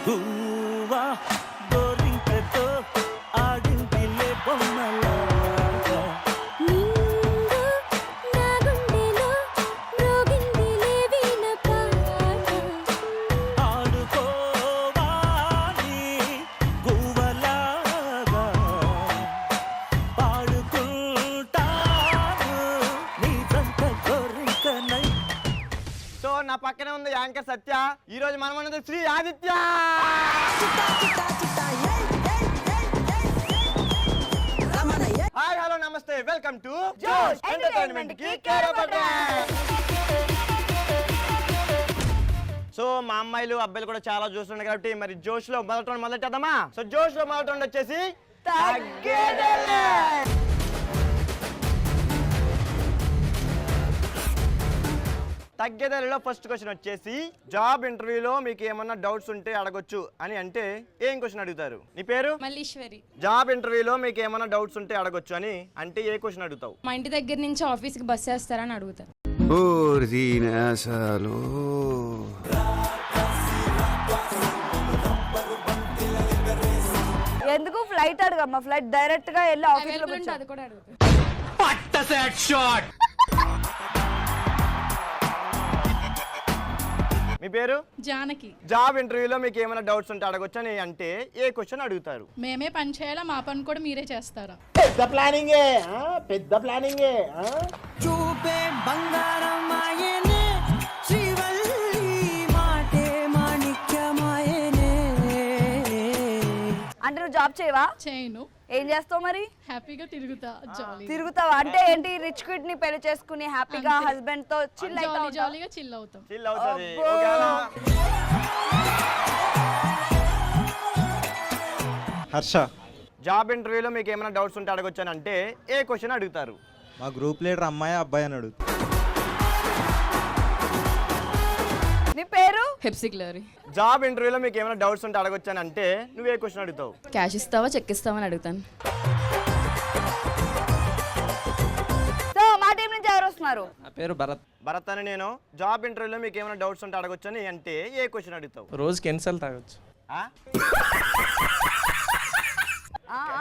గువ్వా గోరింకతో ఆడిందిలే బొమ్మలాగా నా పక్కనే ఉంది యాంకర్ సత్య. ఈ రోజు మనం ఉన్నది శ్రీ ఆదిత్య. హాయ్ హలో నమస్తే, వెల్కమ్ టు జోష్ ఎంటర్టైన్మెంట్ కి కేరపట్నం. సో మా అమ్మాయిలు అబ్బాయిలు కూడా చాలా చూస్తున్నారు కాబట్టి మరి జోష్ లో మొదలెట్టేద్దామా? సో జోష్ లో మొదటి వచ్చేసి తగ్గేదేలే. తగ్గేదేలో ఫస్ట్ క్వశ్చన్ వచ్చేసి, జాబ్ ఇంటర్వ్యూలో మీకు ఏమన్నా డౌట్స్ ఉంటే అడగొచ్చు అని అంటే ఏం క్వశ్చన్ అడుగుతారు? నీ పేరు? మల్లీశ్వరి. జాబ్ ఇంటర్వ్యూలో మీకు ఏమన్నా డౌట్స్ ఉంటే అడగొచ్చు అని అంటే ఏ క్వశ్చన్ అడుగుతావు? మా ఇంటి దగ్గర నుంచి ఆఫీస్ కి బస్ చేస్తారని అడుగుతారు. ఎందుకు ఫ్లైట్ అడగమ్మా? ఫ్లైట్ డైరెక్ట్ గా వెళ్ళి ఆఫీస్ లో అది కూడా అడుగుతారు. మీ పేరు? జానకి. జాబ్ ఇంటర్వ్యూలో మీకు ఏమైనా డౌట్స్ ఉంటే అడగొచ్చు అని అంటే ఏ క్వశ్చన్ అడుగుతారు? మేమే పని చేయాలా, మా పని కూడా మీరే చేస్తారా? పెద్ద ప్లానింగే, పెద్ద ప్లానింగే. చూపే బంగారం ఆయనే, శ్రీవల్లి మాటే మాణిక్యమాయనే. అంటే నువ్వు జాబ్ చేయవా? చేయను. ఏం చేస్తావు మరి? హ్యాపీగా తిరుగుతావా? అంటే ఏంటి, రిచ్ కిడ్ ని పెళ్లి చేసుకుని హ్యాపీగా హస్బెండ్ తో చిల్ అవుతావు? జాలీగా చిల్ అవుతాం. చిల్ అవుతది. హర్ష. జాబ్ ఇంటర్వ్యూలో మీకు ఏమైనా డౌట్స్ ఉంటే అడగొచ్చు అని అంటే ఏ క్వశ్చన్ అడుగుతారు? మా గ్రూప్ లీడర్ అమ్మాయి అబ్బాయి అని అడుగుతారు. నీ పేరు? హెప్సిక్లరీ. జాబ్ ఇంటర్వ్యూలో మీకు ఏమైనా డౌట్స్ ఉంటే అడగొచ్చు అని అంటే నువ్వు ఏ క్వశ్చన్ అడుగుతావు? క్యాష్ ఇస్తావా, చెక్ ఇస్తావా అని అడుగుతాను. సో మా టీం నుంచి ఎవరు వస్తున్నారు? నా పేరు భరత్. భరత్ అని నేను. జాబ్ ఇంటర్వ్యూలో మీకు ఏమైనా డౌట్స్ ఉంటే అడగొచ్చు అని అంటే ఏ క్వశ్చన్ అడుగుతావు? రోజుకి ఎన్నిసార్లు తాగొచ్చు?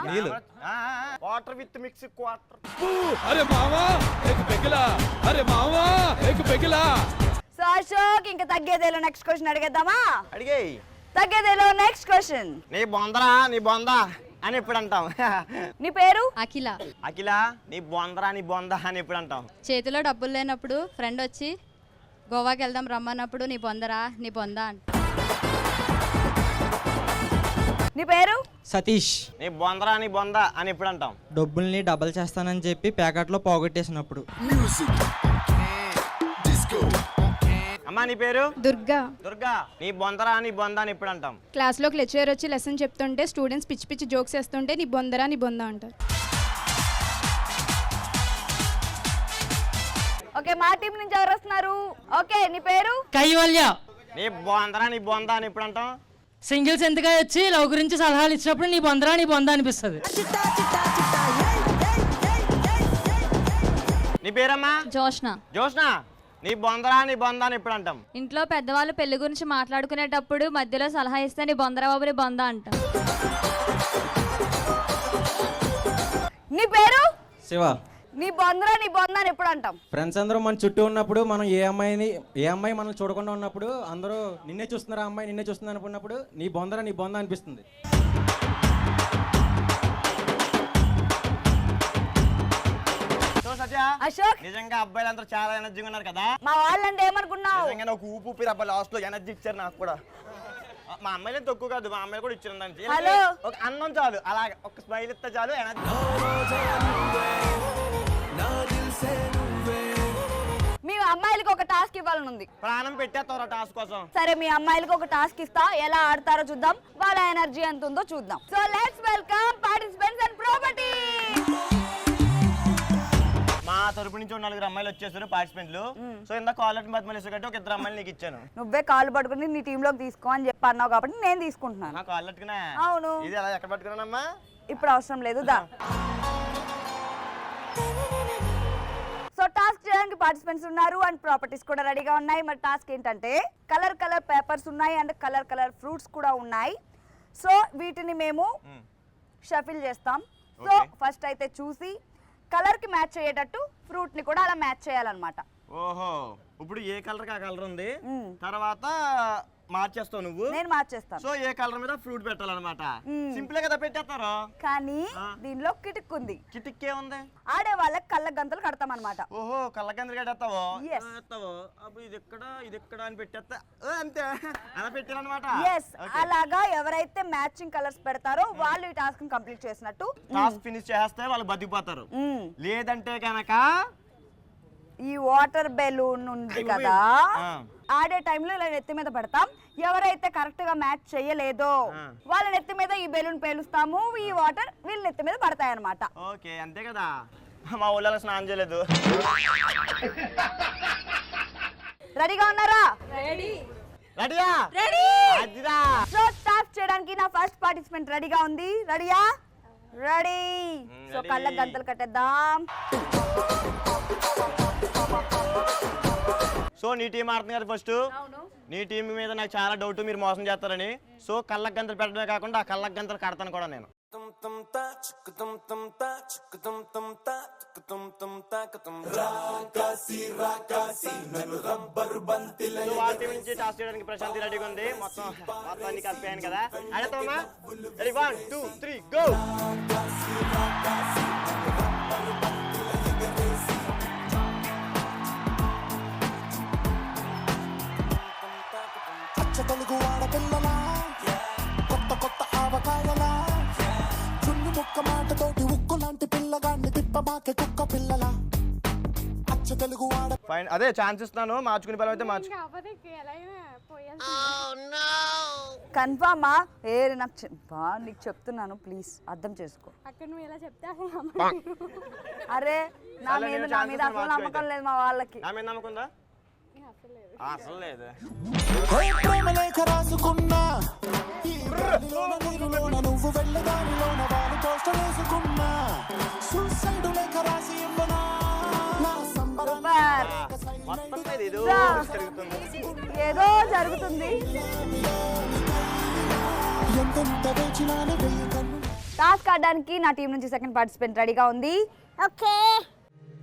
నీళ్ళు. Water with mix quarter. అరే మావా ఏక్ పెగిలా, అరే మావా ఏక్ పెగిలా. సో అశోక్, ఇంకా తగ్గేదేలో నెక్స్ట్ క్వశ్చన్ అడిగేద్దామా? అడిగేయ్. తగ్గేదేలో నెక్స్ట్ క్వశ్చన్. నీ బొందరా, నీ బొందా అని ఎప్పుడు అంటాం? నీ పేరు? అఖిల. అఖిల, నీ బొందరా, నీ బొందా అని ఎప్పుడు అంటాం? చేతిలో డబ్బులు లేనప్పుడు ఫ్రెండ్ వచ్చి గోవాకి వెళ్దాం రమ్మన్నప్పుడు నీ బొందరా, నీ బొందా అంట. నీ పేరు? సతీష్. నీ బొందరా, నీ బొందా అని ఎప్పుడు అంటాం? డబ్బుల్ని డబల్ చేస్తానని చెప్పి ప్యాకెట్లో పోగొట్టేసినప్పుడు. అమ్మా నీ పేరు? దుర్గా. దుర్గా, నీ బొందరా, నీ బొందా అని ఎప్పుడు అంటాం? క్లాస్లోకి లెక్చరర్ వచ్చి లెసన్ చెప్తుంటే స్టూడెంట్స్ పిచ్చి పిచ్చి జోక్స్ వేస్తుంటే నీ బొందరా, నీ బొందా అంటారు. ఓకే, మా టీం నుంచి ఎవరు వస్తున్నారు? ఓకే, నీ పేరు? కైవల్య. నీ బొందరా, నీ బొందా అని ఎప్పుడు అంటాం? సింగిల్స్ ఎంతగా వచ్చి లవ్ గురించి సలహాలు ఇచ్చినప్పుడు నీ బొందరా, నీ బొందా అనిపిస్తుంది. నీ పేరమ్మా? జోష్న. జోష్న, నీ బొందరా, నీ బొందా అని ఎప్పుడు అంటాం? ఇంట్లో పెద్దవాళ్ళు పెళ్లి గురించి మాట్లాడుకునేటప్పుడు మధ్యలో సలహా ఇస్తే నీ బొందరా బాబు, నీ బొందా అంట. నీ పేరు? శివ. నీ బొందరా, నీ బొందా అని ఎప్పుడు అంటాం? ఫ్రెండ్స్ అందరూ మన చుట్టూ ఉన్నప్పుడు మనం ఏ అమ్మాయి మనం చూడకుండా ఉన్నప్పుడు అందరూ నిన్నే చూస్తున్నారు, అమ్మాయి నిన్నే చూస్తుంది అనుకున్నప్పుడు నీ బొందరా, నీ బొందా అనిపిస్తుంది. అశోక్, నిజంగా అబ్బాయిలందరూ చాలా ఎనర్జీగా ఉన్నారు కదా. మా వాళ్ళంటే ఏమనుకున్నావు? నిజంగా ఒక ఊపి అబ్బాయి లాస్ట్ లో ఎనర్జీ ఇచ్చారు నాకు కూడా. మా అమ్మాయిలే తక్కువ కాదు, మా అమ్మాయిలు కూడా ఇచ్చారు దానికి. హలో, ఒక అన్నం చాలు, అలాగే ఒక స్మైల్ ఇస్తే చాలు ఎనర్జీ. మీ అమ్మాయిలకి ఒక టాస్క్ ఇవ్వాలని ఉంది. ప్రాణం పెట్టేస్తారా టాస్క్ కోసం? సరే, మీ అమ్మాయిలకి ఒక టాస్క్ ఇస్తా, ఎలా ఆడతారో చూద్దాం, వాళ్ళ ఎనర్జీ ఎంత ఉందో చూద్దాం. So let's welcome participants and property. మా తరపు నుంచి 4 అమ్మాయిలు వచ్చేసారు పార్టిసిపెంట్లు. సో ఇందాక కాలర్ బద్మలు కాబట్టి ఒక 2 అమ్మాయిలు నీకు ఇచ్చాను. నువ్వే కాళ్ళు పట్టుకుని నీ టీమ్ లోకి తీసుకో అని చెప్పి అన్నావు కాబట్టి నేను తీసుకుంటున్నాను. నా కాళ్ళు పట్టుకున్నా? అవును. ఇది ఎలా ఎక్కడ పట్టుకున్నానమ్మా? ఇప్పుడు అవసరం లేదు, దా. సో టాస్క్ చేయడానికి పార్టిసిపెంట్స్ ఉన్నారు అండ్ ప్రాపర్టీస్ కూడా రెడీగా ఉన్నాయి. మరి టాస్క్ ఏంటంటే కలర్ కలర్ పేపర్స్ ఉన్నాయి అండ్ కలర్ కలర్ ఫ్రూట్స్ కూడా ఉన్నాయి. సో వీటిని మేము షఫిల్ చేస్తాం. సో ఫస్ట్ అయితే చూసి కలర్ కి మ్యాచ్ అయ్యేటట్టు ఫ్రూట్ ని కూడా అలా మ్యాచ్ చేయాలన్నమాట. ఓహో, ఇప్పుడు ఏ కలర్ కా కలర్ ఉంది, తర్వాత మార్చేస్తావు నువ్వు, నేను మార్చేస్తాను. సో ఏ కలర్ మీద ఫ్రూట్ పెట్టాలన్నమాట. సింపుల్ కదా పెట్టేస్తారు. కానీ దీనిలో కిటిక్ ఉంది. కిటిక్కే ఉంది, ఆడే వాళ్ళకి కళ్ళ గంతలు కడతాం అనమాట. ఓహో, కళ్ళకెందుకు కట్టేస్తావు? Yes. అప్పుడు ఇది ఎక్కడ అని పెట్టేస్తా అంతే, అలా పెట్టాలన్నమాట. ఎస్, అలాగా ఎవరైతే మ్యాచింగ్ కలర్స్ పెడతారో వాళ్ళు ఈ టాస్క్ కంప్లీట్ చేసినట్టు. టాస్క్ ఫినిష్ చేస్తే వాళ్ళు బతికిపోతారు. లేదంటే కనుక ఈ వాటర్ బెలూన్ ఉంది కదా, ఆడే టైంలో ఇలా నెత్తి మీద పెడతాం. ఎవరైతే కరెక్ట్ గా మ్యాచ్ చేయలేదో వాళ్ళ నెత్తి మీద ఈ బెలూన్ పేలుస్తాము. ఈ వాటర్ వీళ్ళ నెత్తి మీద పడతాయి అన్నమాట. ఓకే, అంతే కదా. మా ఊళ్ళో స్నానం చేయలేదు. రెడీగా ఉన్నారా? రెడీయా? రెడీ. అదిరా. సో టాస్క్ చేయడానికి నా ఫస్ట్ పార్టిసిపెంట్ రెడీగా ఉంది. రెడీయా? రెడీ. సో కళ్ళ గంతలు కట్టేద్దాం. సో నీ టీం ఆడుతుంది కదా ఫస్ట్. నీ టీం మీద నాకు చాలా డౌట్, మీరు మోసం చేస్తారని. సో కళ్ళకు గంతలు పెట్టడమే కాకుండా ఆ కళ్ళకు గంతలు కడతాను కూడా నేను. వాళ్ళ టీం నుంచి టాస్ చేయడానికి ప్రశాంతి రెడీగా ఉంది. మొత్తాన్ని కలిపాను కదా. అడుగుతామా? 1 2 3 గో. తెలుగు ఆడపిల్లలా కొత్త కొత్త ఆవకాయలా చున్ను ముక్క మాటతోటి ఉక్కు లాంటి పిల్లగాన్ని తిప్పమాకే కుక్క పిల్లలా అచ్చ తెలుగు ఆడ. ఫైన్, అదే ఛాన్స్ ఇస్తున్నాను. మార్చుకునే పని అయితే మార్చు. కన్ఫామా? ఏ నాకు నీకు చెప్తున్నాను, ప్లీజ్ అర్థం చేసుకో. అక్కడ నువ్వు ఎలా చెప్తే అరే నా మీద అసలు నమ్మకం లేదు మా వాళ్ళకి. నా మీద నమ్మకం ఉందా? అసలు లేదు. ప్రేమ లేఖ రాసుకున్నా ఈ గాలిలోన నీరులోన నువ్వు వెళ్ళదానిలోన వాడు పోస్టర్ వేసుకున్నా సూసైడ్ లేఖ రాసి ఇవ్వనా నా సంబరం మొత్తం మీద ఏదో ఏదో జరుగుతుంది. ఎంతెంత వేచినాను వెయ్యి కన్ను. టాస్క్ ఆడడానికి నా టీం నుంచి సెకండ్ పార్టిసిపెంట్ రెడీగా ఉంది. ఓకే,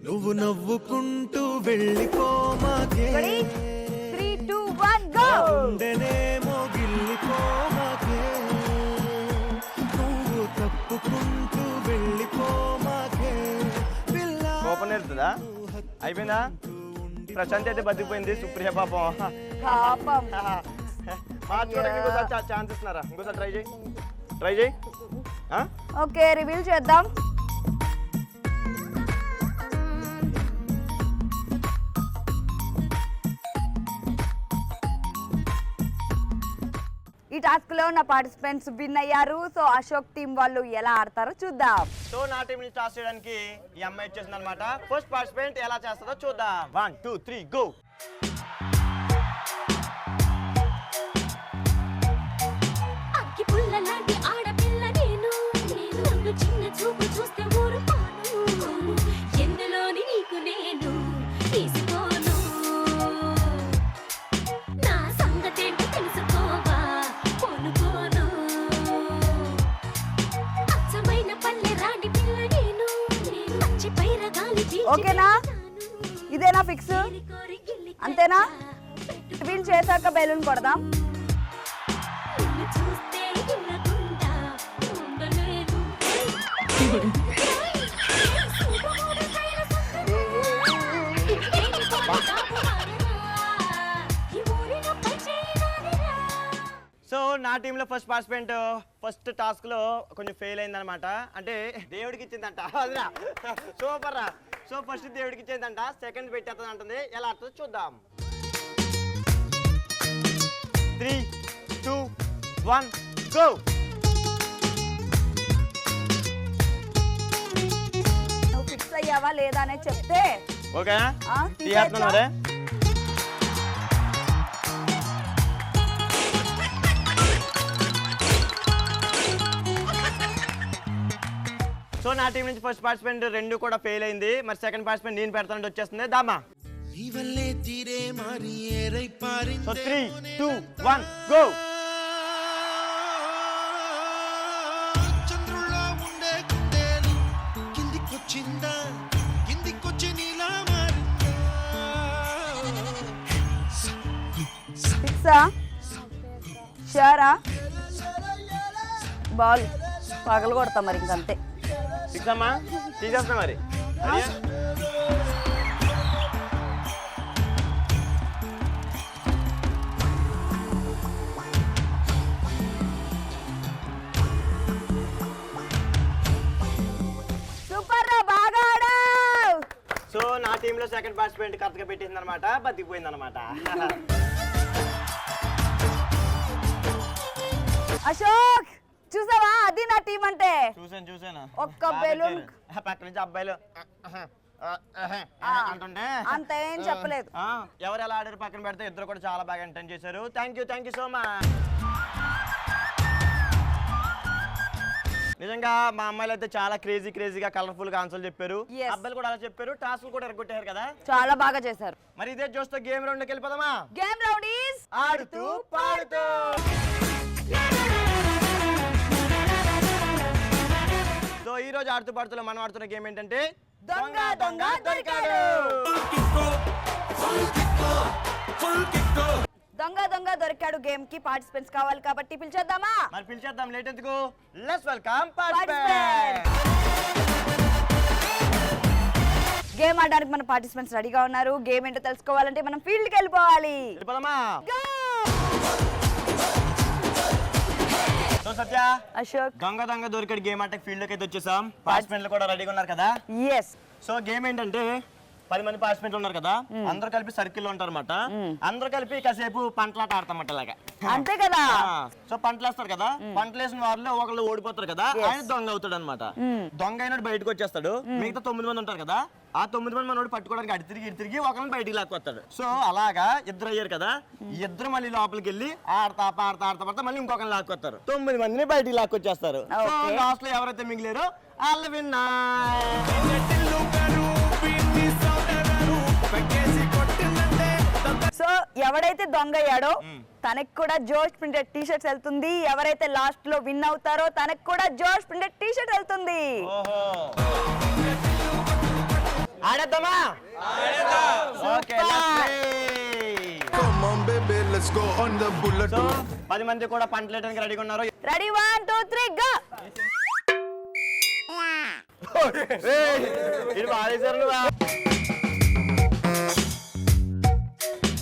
నువ్వు నవ్వుకుంటూ వెళ్ళిపోమాకే, 3 2 1 గో. ఉండనేమో గిల్లిపోమాకే, నువ్వు తప్పుకుంటూ వెళ్ళిపోమాకే పిల్ల. కోపం నేర్తుందా? అయిపోయిందా? ప్రశాంత్ అయితే బతికిపోయింది. సుప్రియ పాపం పాపం. మార్చుకోవడానికి ఇంకోసారి ఛాన్స్ ఇస్తున్నారా? ఇంకోసారి ట్రై చేయి. ఓకే, రివీల్ చేద్దాం. ఈ టాస్క్ లో నా పార్టిసిపెంట్స్ విన్ అయ్యారు. సో అశోక్ టీం వాళ్ళు ఎలా ఆడతారో చూద్దాం. సో నా టీం నుంచి టాస్ చేయడానికి ఈ అమ్మాయి వచ్చేసింది అనమాట. ఫస్ట్ పార్టిసిపెంట్ ఎలా చేస్తుందో చూద్దాం. 1 2 3 గో. అగ్గి పుల్ల లాంటి ఆడపిల్ల నేను, నన్ను చిన్న చూపు చూస్తే ఊరుకోను, ఎందులోని నీకు నేను తీసుకోను, నా సంగతేంటో తెలుసుకోవా కొనుకోను, అచ్చమైన పల్లె రాణి పిల్ల నేను, పచ్చి పైర గాలి ఓకేనా? ఇదేనా ఫిక్స్? అంతేనా? విన్ చేశాక బెలూన్ కొడదాం. సో నా టీంలో ఫస్ట్ పార్టిసిపెంట్ ఫస్ట్ టాస్క్ లో కొంచెం ఫెయిల్ అయిందనమాట. అంటే దేవుడికి ఇచ్చిందంట. అదిరా సూపర్ రా. సో ఫస్ట్ దేవుడికి ఇచ్చేదంట, సెకండ్ పెట్టేస్తుంది అంటుంది. ఎలా ఆడుతుందో చూద్దాం. 3 2 1 గో. నువ్వు ఫిక్స్ అయ్యావా లేదా అనేది చెప్తే ఓకేనా? తీసేయచ్చా? తీసేస్తున్నారే. సో సో నా టీం నుంచి ఫస్ట్ పార్టిసిపెంట్ 2 కూడా ఫెయిల్ అయింది. మరి సెకండ్ పార్టిసిపెంట్ నేను పెడతానంటే వచ్చేస్తుంది. దామా. So 3, 2, 1 go. చంద్రుల్లో ఉండే కుందేలు కిందికొచ్చిందా కిందికొచ్చి నీలా మారిందా ఫిక్సా షారా బాల్ పగలు కొడతా మరి ఇంకంతే. ఫిక్స్ అమ్మా, తీసేస్తా మరి. సూపర్ రా, బాగా ఆడావ్. సో నా టీంలో సెకండ్ పార్టిసిపెంట్ కరెక్ట్గా పెట్టింది అనమాట, బతికిపోయింది అనమాట. అశోక్ చూసావా, అది నా టీం అంటే. చూసాను ఒక్క బెలూన్ పక్క నుంచి అబ్బాయిలు అంటుంటే అంత ఏం చెప్పలేదు. ఎవరు ఎలా ఆడారు పక్కన పెడితే ఇద్దరు కూడా చాలా బాగా ఎంటర్టైన్ చేశారు. Thank you so much. నిజంగా మా అమ్మాయిలు అయితే చాలా క్రేజీగా కలర్ఫుల్ గా ఆన్సర్లు చెప్పారు. Yes. అబ్బాయిలు కూడా అలా చెప్పారు, టాస్క్లు కూడా ఎరగొట్టారు కదా. చాలా బాగా చేశారు. మరి ఇదే జోస్తో గేమ్ రౌండ్కి వెళ్ళిపోదామా? గేమ్ రౌండ్ ఈస్ ఆడుతూ పాడుతూ. సో ఈ రోజు ఆడుతూ పాడుతూ మనం ఆడుతున్న గేమ్ ఏంటంటే దొంగ దొంగ దొరికాడు. దొంగ దొంగ దొరికాడు గేమ్ కి పార్టిసిపెంట్స్ కావాలి కాబట్టి పిలిచేద్దామా? మరి పిలిచేద్దాం, లేట్ ఎందుకు. Let's welcome participant. గేమ్ ఆడడానికి మన పార్టిసిపెంట్స్ రెడీగా ఉన్నారు. గేమ్ ఏంటో తెలుసుకోవాలంటే మనం ఫీల్డ్ కి వెళ్ళిపోవాలి. వెళ్ళిపోదామా? Go! సో సత్య, అశోక్, దొంగ దొంగ దొరికాడు గేమ్ అంటే ఫీల్డ్ లోకి అయితే వచ్చేసాం. పార్టిసిపెంట్లు కూడా రెడీగా ఉన్నారు కదా. ఎస్. సో గేమ్ ఏంటంటే 10 మంది పార్టిసిపెంట్లు ఉన్నారు కదా, అందరూ కలిపి సర్కిల్ లో ఉంటారు అనమాట. అందరూ కలిపి కాసేపు పంటలాట ఆడతామట ఇలాగా. అంతే కదా. సో పంటలు వేస్తారు కదా, పంటలు వేసిన వాళ్ళు ఒకళ్ళు ఓడిపోతారు కదా, ఆయన దొంగ అవుతాడు అనమాట. దొంగ అయినట్టు బయటకు వచ్చేస్తాడు. మిగతా 9 మంది ఉంటారు కదా, ఆ 9 మంది మనోడు పట్టుకోవడానికి అటు తిరిగి ఒకరిని బయటికి లాక్కొస్తాడు. సో అలాగా ఇద్దరు అయ్యారు కదా, ఇద్దరు మళ్ళీ లోపలికి వెళ్ళి ఆడతా మళ్ళీ ఇంకొకరిని లాక్కొస్తారు. 9 మందిని బయటికి లాక్కొచ్చేస్తారు. సో లాస్ట్ లో ఎవరైతే మిగిలేరో వాళ్ళు విన్నా. సో ఎవడైతే దొంగ అయ్యాడో తనకి కూడా జోష్ ప్రింటెడ్ టీ షర్ట్స్ వెళ్తుంది. ఎవరైతే లాస్ట్ లో విన్ అవుతారో తనకి కూడా జోష్ ప్రింటెడ్ టీ షర్ట్ వెళ్తుంది. ఆడేద్దామా? Okay, Let's go on the bullet. So 10 మంది కూడా పంటలు వేయడానికి రెడీగా ఉన్నారు. Ready 1 2 3 go. ఇది బాధేశారు నువ్వు.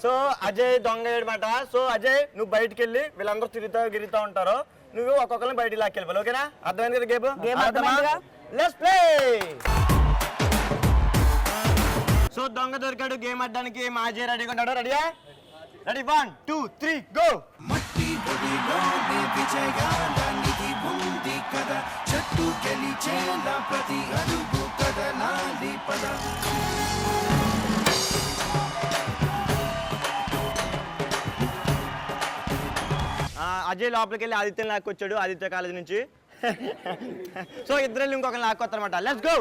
సో అజయ్ దొంగ అనమాట. సో అజయ్ నువ్వు బయటికి వెళ్ళి వీళ్ళందరూ తిరుగుతా ఉంటారు, నువ్వు ఒక్కొక్కరిని బయటికి లాక్కెళ్ళిపోవాలి. ఓకేనా? అర్థమైంది కదా గేమ్? అర్థమైందిగా. Let's play. సో దొంగ దొరికాడు గేమ్ ఆడడానికి మా అజయ్ రెడీగా ఉన్నాడు. రెడీయా? Ready 1 2 3 go. మట్టి ఒడిలోని విజయానికి ఉంది కదా, చెట్టు గెలిచేలా ప్రతి అడుగు కదలాలి పద. అజయ్ లోపలికి వెళ్ళి ఆదిత్యని లాక్కొచ్చాడు, ఆదిత్య కాలేజ్ నుంచి. సో ఇద్దరు వెళ్ళి ఇంకొకరిని లాక్కొస్తారనమాట. Let's go.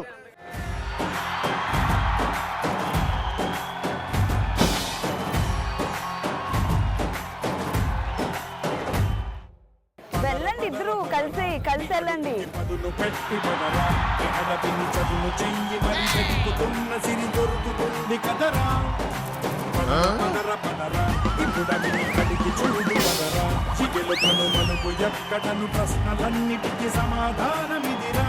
వెళ్ళండి, ఇద్దరు కలిసి వెళ్ళండి. పదులు పెట్టి పదరా, ఎడపిని చదును చెయ్యి మరి వెతుకుతున్న సిరి దొరుకుతుంది కదరా. పదరా ఇప్పుడని కడిగి చూడు పదరా, చిగెలు కను మనుపు ఎక్కడను ప్రశ్నలన్నిటికీ సమాధానమిదిరా.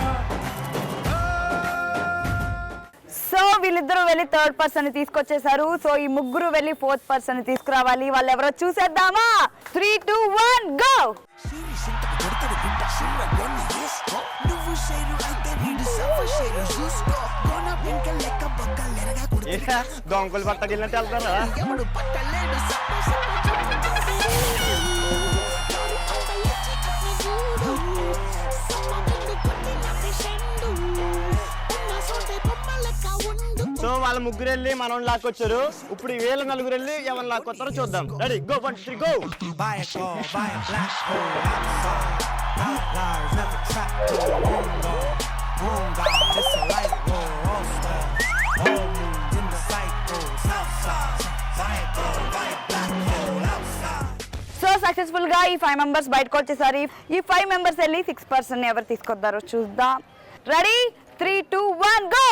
సో వీళ్ళిద్దరూ వెళ్ళి థర్డ్ పర్సన్ తీసుకొచ్చేసారు. సో ఈ ముగ్గురు వెళ్ళి ఫోర్త్ పర్సన్ తీసుకురావాలి. వాళ్ళు ఎవరో చూసేద్దామా? 3 2 1 గో. దొంగలు పట్టకెళ్ళినట్టు వెళ్తారా? సో వాళ్ళ ముగ్గురు వెళ్ళి మనం లాక్కొచ్చారు. ఇప్పుడు వీళ్ళ నలుగురు వెళ్ళి ఎవరిని లాక్కొస్తారో చూద్దాం. Ready go 1 2 3 go. Boom, God, it's a light roll, all star. All moves in the cycle. Southside, psycho, white, black hole, outside. So successful గా ఈ 5 మెంబర్స్ బయటకు వచ్చేసారు. ఈ 5 మెంబర్స్ వెళ్ళి 6% ఎవరు తీసుకొద్దారో చూద్దాం. Ready 3, 2, 1 go.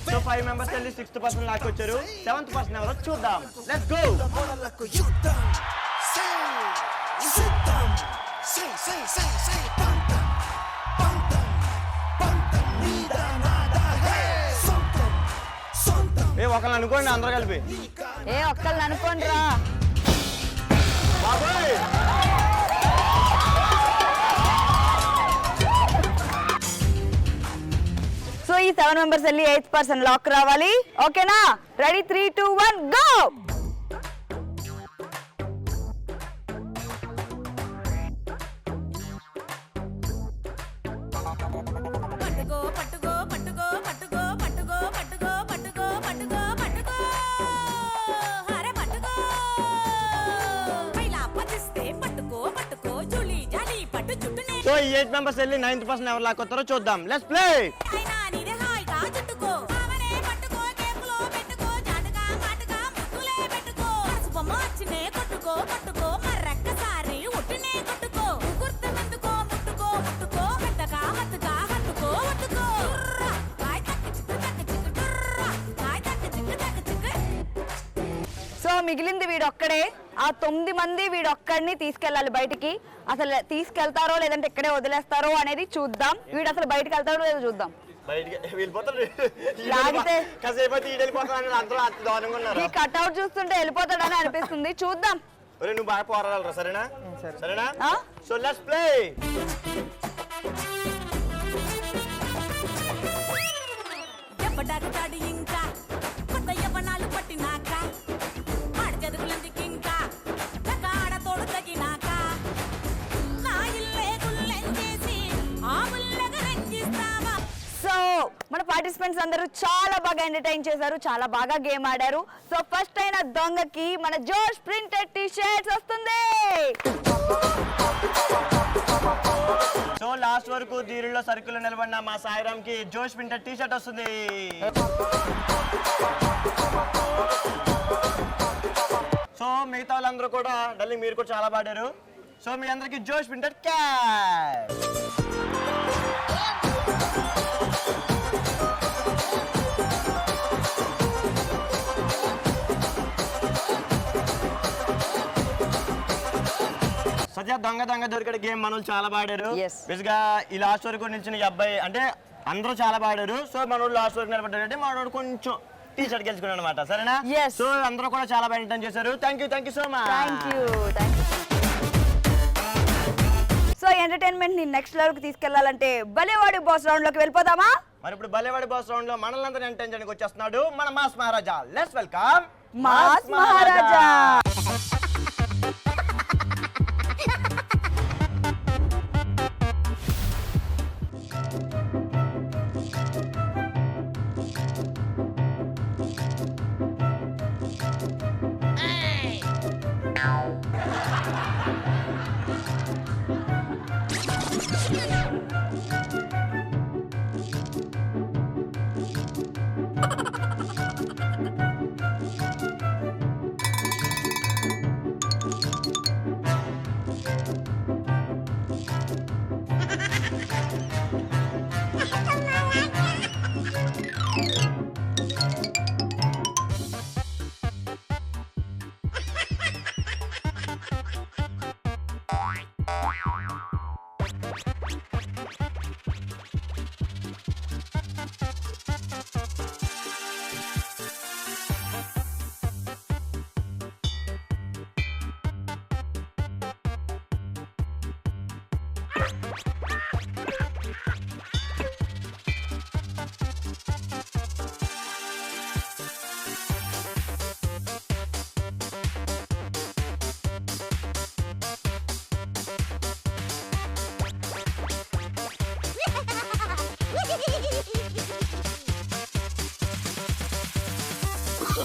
సో 5 మెంబర్స్ వెళ్ళి 6th లాక్ వచ్చారు. 7th ఎవరో చూద్దాం. Let's go. ఒకళ్ళని అనుకోండి అందరూ కలిపి. ఒక్కళ్ళని అనుకోండి రా. బాబోయ్ సో ఈ 7 మెంబర్స్ వెళ్ళి 8th లాక్ రావాలి. ఓకేనా? Ready 3, 2, 1 go. సో ఈ 8 మెంబర్స్ వెళ్ళి 9th ఎవరు లాక్ వస్తారో చూద్దాం. Let's play. సో మిగిలింది వీడొక్కడే. ఆ 9 మంది వీడొక్కడిని తీసుకెళ్ళాలి బయటికి. అసలు తీసుకెళ్తారో లేదంటే ఇక్కడే వదిలేస్తారో అనేది చూద్దాం. వీడు అసలు బయటికి వెళ్తారో లేదో చూద్దాం. ఈ కట్అవుట్ చూస్తుంటే వెళ్ళిపోతాడని అనిపిస్తుంది. చూద్దాం. నువ్వు బాగా పోరాడాలరా. సరేనా? సరేనా? So let's play. ఇంకా కొత్త యవ్వనాలు పట్టినాక ఆడ చదువులందుకు ఇంకా ఆడ తోడు తగినాక నా ఇల్లే గుల్లెంచేసి ఆ ముల్లగా రంజిస్తావా. సో మన పార్టిసిపెంట్స్ అందరూ చాలా బాగా ఎంటర్టైన్ చేశారు, చాలా బాగా గేమ్ ఆడారు. సో ఫస్ట్ అయిన దొంగకి మన జోష్ ప్రింటెడ్ టీ-షర్ట్స్ వస్తుంది. సో లాస్ట్ వరకు దీనిలో సర్కిల్ నిలబడిన మా సాయిరామ్ కి జోష్ ప్రింటెడ్ టీ-షర్ట్ వస్తుంది. సో మిగతా వాళ్ళందరూ కూడా డల్లి మీరు కూడా చాలా పాడారు. సో మీ అందరికి జోష్ ప్రింటెడ్ క్యాప్. సత్య దొంగ దొరికడ గేమ్ మనోళ్ళు చాలా పాడారు. బేసిక్గా ఈ లాస్ట్ వరకు నిలిచిన ఈ అబ్బాయి అంటే అందరూ చాలా పాడారు. సో మనోళ్ళు లాస్ట్ వరకు నిలబడ్డారంటే మనోడు కొంచెం టీ-షర్ట్ గెలుచుకున్నాడు అనమాట. సరేనా? సో అందరూ కూడా చాలా బాగా ఎంటర్టైన్ చేశారు. Thank you so much. So entertainment ని నెక్స్ట్ లెవెల్ కి తీసుకెళ్లాలంటే బలేవాడి బాస్ రౌండ్ లోకి వెళ్ళిపోదామా? మరి ఇప్పుడు బలేవాడి బాస్ రౌండ్ లో మనల్ని అందరూ ఎంటర్టైన్ చేయడానికి వచ్చేస్తున్నాడు మన mass Maharaja. Let's welcome mass Maharaja.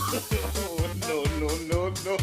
No, no, no, no.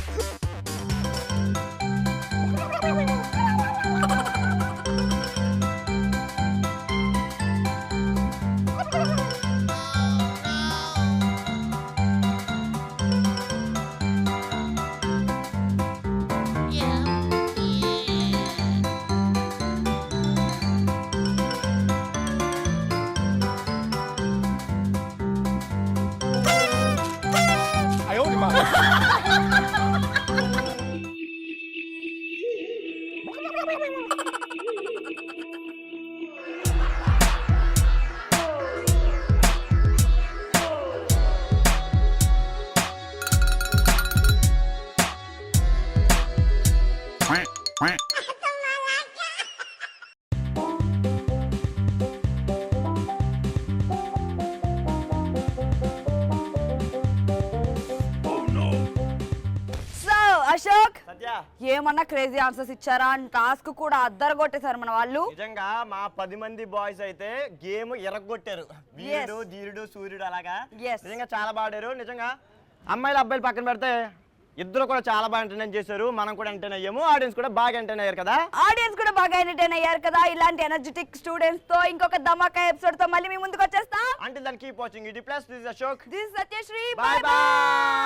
So Ashok Satya ఏమన్నా క్రేజీ ఆన్సర్స్ ఇచ్చారా అని టాస్క్ కూడా అద్దరు కొట్టేశారు మన వాళ్ళు. నిజంగా మా 10 మంది బాయ్స్ అయితే గేమ్ ఎరగొట్టారు. వీరుడు ధీరుడు సూర్యుడు అలాగా Yes. నిజంగా చాలా బాడారు. నిజంగా అమ్మాయిలు అబ్బాయిలు పక్కన పెడితే ఇద్దరు కూడా చాలా బాగా ఎంటర్టైన్ చేశారు. మనం కూడా ఎంటర్టైన్ అయ్యాము, ఆడియన్స్ కూడా బాగా ఎంటర్టైన్ అయ్యారు కదా. ఆడియన్స్ కూడా బాగా ఎంటర్టైన్ అయ్యారు కదా. ఇలాంటి ఎనర్జెటిక్ స్టూడెంట్స్ తో ఇంకొక ధమాకా ఎపిసోడ్ తో మళ్ళీ మీ ముందుకు వచ్చేస్తాం. Until then keep watching ET Plus. This is Ashok. This Satyasri. Bye bye.